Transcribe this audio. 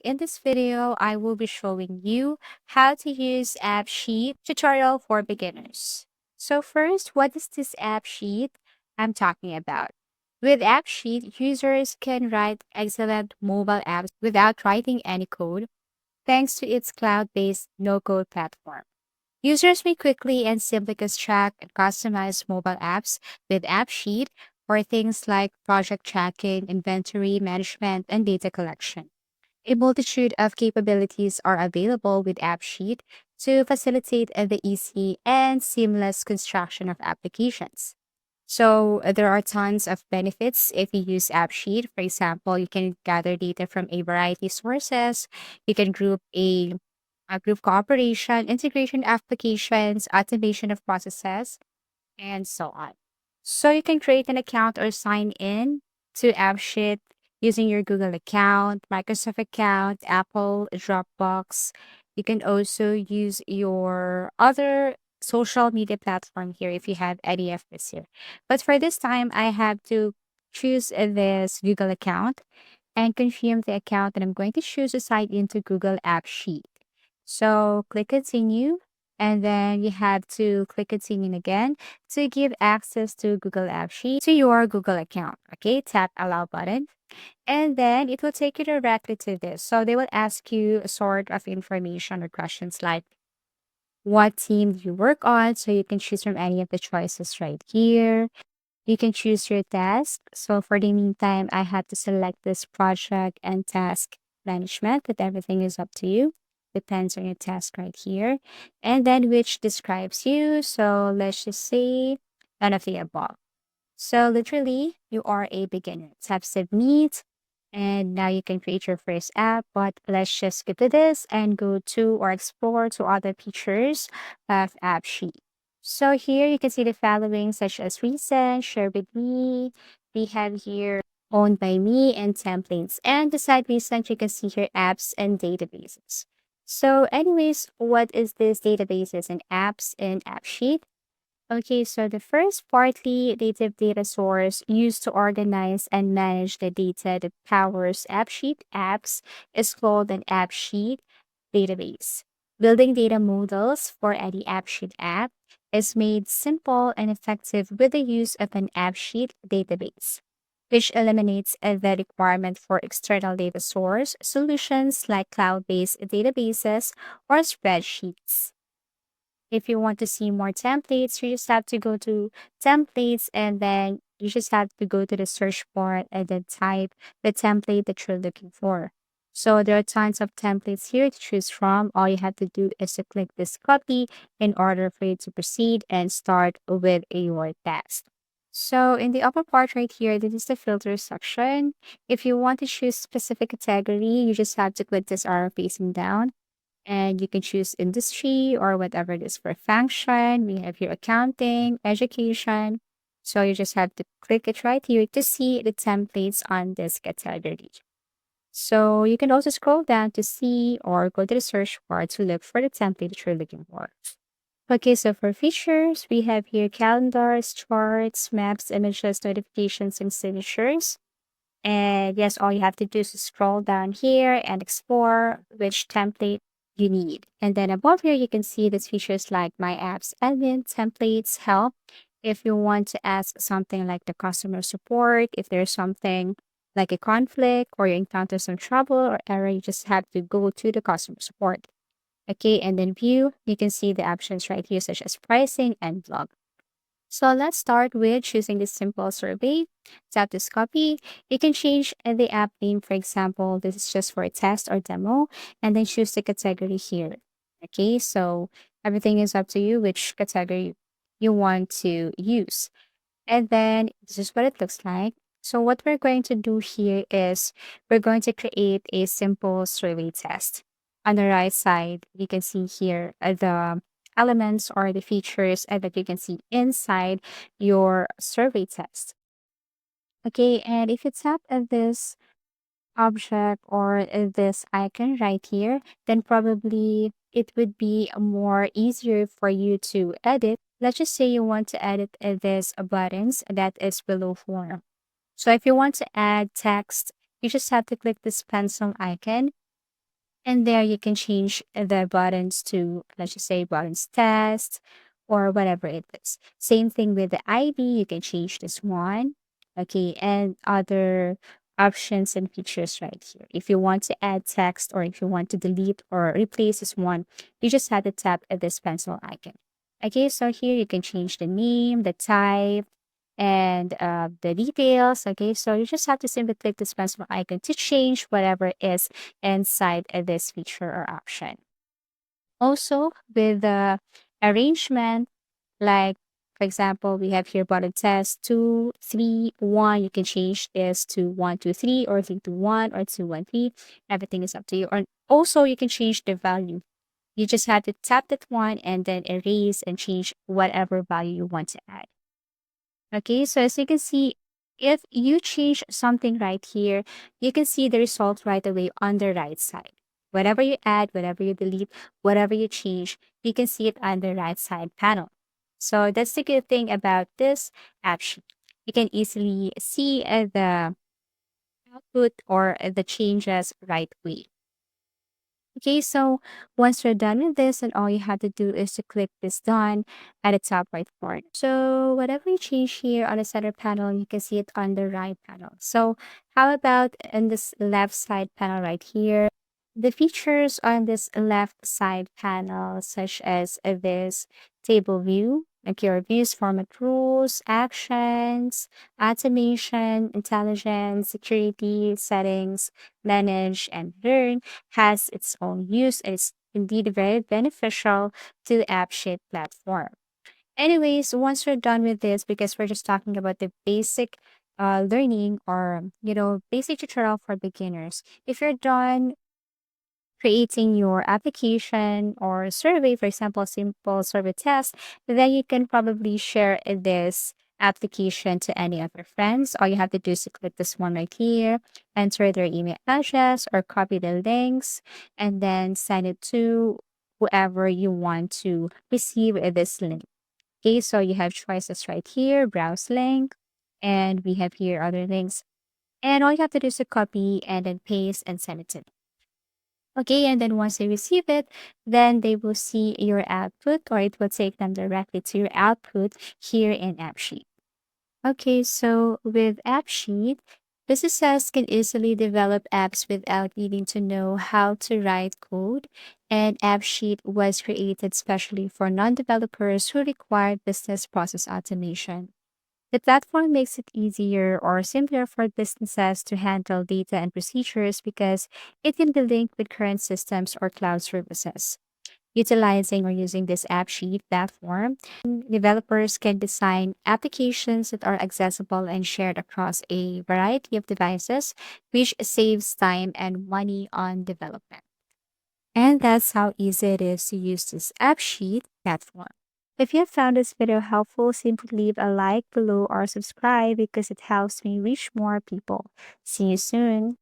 In this video, I will be showing you how to use AppSheet tutorial for beginners. So first, what is this AppSheet I'm talking about? With AppSheet, users can write excellent mobile apps without writing any code thanks to its cloud-based no-code platform. Users may quickly and simply construct and customize mobile apps with AppSheet for things like project tracking, inventory management, and data collection. A multitude of capabilities are available with AppSheet to facilitate the easy and seamless construction of applications. So there are tons of benefits if you use AppSheet. For example, you can gather data from a variety of sources. You can a group cooperation, integration applications, automation of processes, and so on. So you can create an account or sign in to AppSheet using your Google account, Microsoft account, Apple, Dropbox. You can also use your other social media platform here if you have any of this here. But for this time, I have to choose this Google account and confirm the account that I'm going to choose to sign into Google App Sheet. So click continue and then you have to click continue again to give access to Google App Sheet to your Google account. Okay, tap allow button and then it will take you directly to this. So they will ask you a sort of information or questions like what team do you work on? So you can choose from any of the choices right here. You can choose your task. So for the meantime, I have to select this project and task management, but everything is up to you. Depends on your task right here. And then which describes you. So let's just say none of the above. So literally, you are a beginner. Tap submit, and now you can create your first app. But let's just skip to this and go to or explore to other features of AppSheet. So here you can see the following, such as recent, share with me. We have here owned by me and templates. And beside recent, you can see here apps and databases. So anyways, what is this databases and apps in AppSheet? Okay, so the first partly native data source used to organize and manage the data that powers AppSheet apps is called an AppSheet database. Building data models for any AppSheet app is made simple and effective with the use of an AppSheet database, which eliminates the requirement for external data source solutions like cloud-based databases or spreadsheets. If you want to see more templates, you just have to go to templates and then you just have to go to the search bar and then type the template that you're looking for. So there are tons of templates here to choose from. All you have to do is to click this copy in order for you to proceed and start with your task. So in the upper part right here, this is the filter section. If you want to choose specific category, you just have to click this arrow facing down and you can choose industry or whatever it is for function. We have here accounting, education. So you just have to click it right here to see the templates on this category. So you can also scroll down to see or go to the search bar to look for the template that you're looking for. Okay, so for features, we have here calendars, charts, maps, images, notifications, and signatures. And yes, all you have to do is scroll down here and explore which template you need. And then above here, you can see these features like My Apps Admin, Templates, Help. If you want to ask something like the customer support, if there's something like a conflict or you encounter some trouble or error, you just have to go to the customer support. Okay, and then view, you can see the options right here, such as pricing and blog. So let's start with choosing this simple survey. Tap this copy. You can change the app name. For example, this is just for a test or demo, and then choose the category here. Okay, so everything is up to you which category you want to use. And then this is what it looks like. So what we're going to do here is we're going to create a simple survey test. On the right side, you can see here the elements or the features that you can see inside your survey test. Okay, and if you tap at this object or this icon right here, then probably it would be more easier for you to edit. Let's just say you want to edit this buttons that is below form. So if you want to add text, you just have to click this pencil icon And there you can change the buttons to, let's just say, buttons test or whatever it is. Same thing with the ID, you can change this one. Okay, and other options and features right here. If you want to add text or if you want to delete or replace this one, you just have to tap at this pencil icon. Okay, so here you can change the name, the type, and the details. Okay, so you just have to simply click this pencil icon to change whatever is inside this feature or option. Also, with the arrangement, like for example, we have here button test 2, 3, 1. You can change this to 1, 2, 3, or 3, 2, 1, or 2, 1, 3. Everything is up to you. Or also, you can change the value. You just have to tap that one and then erase and change whatever value you want to add. Okay, so as you can see, if you change something right here, you can see the result right away on the right side. Whatever you add, whatever you delete, whatever you change, you can see it on the right side panel. So that's the good thing about this app sheet. You can easily see the output or the changes right away. Okay, so once you're done with this, and all you have to do is to click this done at the top right corner. So whatever you change here on the center panel, you can see it on the right panel. So how about in this left side panel right here? The features on this left side panel, such as this table view, like your views, format rules, actions, automation, intelligence, security, settings, manage, and learn has its own use and is indeed very beneficial to the AppSheet platform. Anyways, once we're done with this, because we're just talking about the basic learning or, basic tutorial for beginners. If you're done creating your application or survey, for example, simple survey test, then you can probably share this application to any of your friends. All you have to do is to click this one right here, enter their email address or copy the links, and then send it to whoever you want to receive this link. Okay, so you have choices right here, browse link, and we have here other links. And all you have to do is to copy and then paste and send it to them. Okay, and then once they receive it, then they will see your output or it will take them directly to your output here in AppSheet. Okay, so with AppSheet, businesses can easily develop apps without needing to know how to write code. And AppSheet was created specially for non-developers who require business process automation. The platform makes it easier or simpler for businesses to handle data and procedures because it can be linked with current systems or cloud services. Utilizing or using this AppSheet platform, developers can design applications that are accessible and shared across a variety of devices, which saves time and money on development. And that's how easy it is to use this AppSheet platform. If you have found this video helpful, simply leave a like below or subscribe because it helps me reach more people. See you soon.